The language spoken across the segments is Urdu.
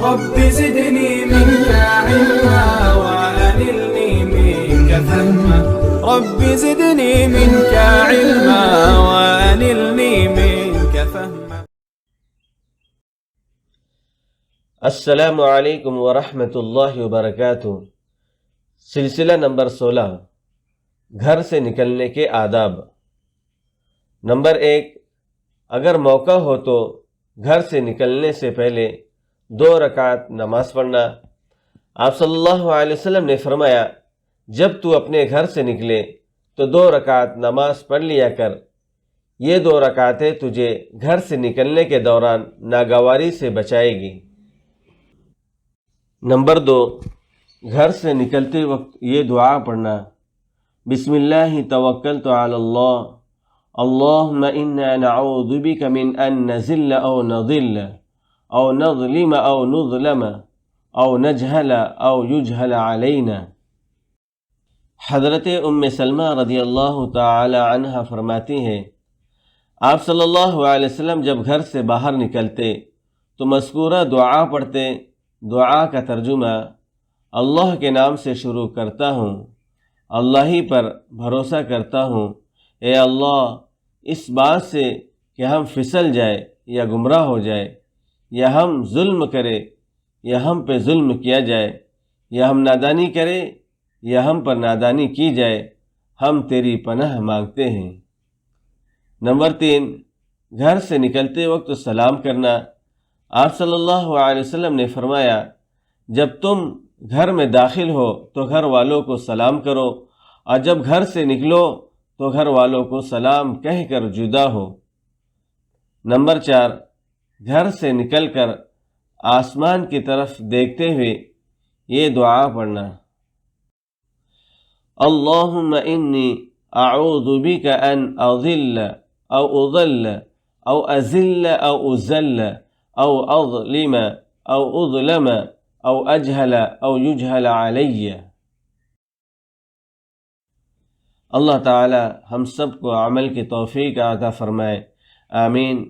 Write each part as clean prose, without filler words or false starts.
رب زدني منك علما وأنلني منك فهما رب زدني منك علما وأنلني منك فهما. السلام علیکم ورحمۃ اللہ وبرکاتہ. سلسلہ نمبر 16، گھر سے نکلنے کے آداب. نمبر 1، اگر موقع ہو تو گھر سے نکلنے سے پہلے 2 رکعت نماز پڑھنا. آپ صلی اللہ علیہ وسلم نے فرمایا، جب تو اپنے گھر سے نکلے تو 2 رکعت نماز پڑھ لیا کر. یہ 2 رکعتیں تجھے گھر سے نکلنے کے دوران ناگواری سے بچائے گی. نمبر 2، گھر سے نکلتے وقت یہ دعا پڑھنا: بسم اللہ توکلت علی اللہ، اللہم انا نعوذ بک من ان نزل او نضل او نظلم او نظلم او نجہل او یجہل علینا. حضرت ام سلمہ رضی اللہ تعالی عنہ فرماتی ہیں، آپ صلی اللہ علیہ وسلم جب گھر سے باہر نکلتے تو مذکورہ دعا پڑھتے. دعا کا ترجمہ: اللہ کے نام سے شروع کرتا ہوں، اللہ ہی پر بھروسہ کرتا ہوں. اے اللہ، اس بات سے کہ ہم پھسل جائے یا گمراہ ہو جائے، یا ہم ظلم کرے یا ہم پہ ظلم کیا جائے، یا ہم نادانی کرے یا ہم پر نادانی کی جائے، ہم تیری پناہ مانگتے ہیں. نمبر 3، گھر سے نکلتے وقت سلام کرنا. آپ صلی اللہ علیہ وسلم نے فرمایا، جب تم گھر میں داخل ہو تو گھر والوں کو سلام کرو، اور جب گھر سے نکلو تو گھر والوں کو سلام کہہ کر جدا ہو. نمبر 4، گھر سے نکل کر آسمان کی طرف دیکھتے ہوئے یہ دعا پڑھنا: اللہم انی اعوذ بک ان اضل او اضل او ازل او ازل او اظلم او اظلم او اجہل او یجہل علی. اللہ تعالی ہم سب کو عمل کی توفیق عطا فرمائے. آمین.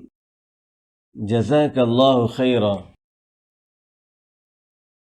جزاک اللہ خیرا.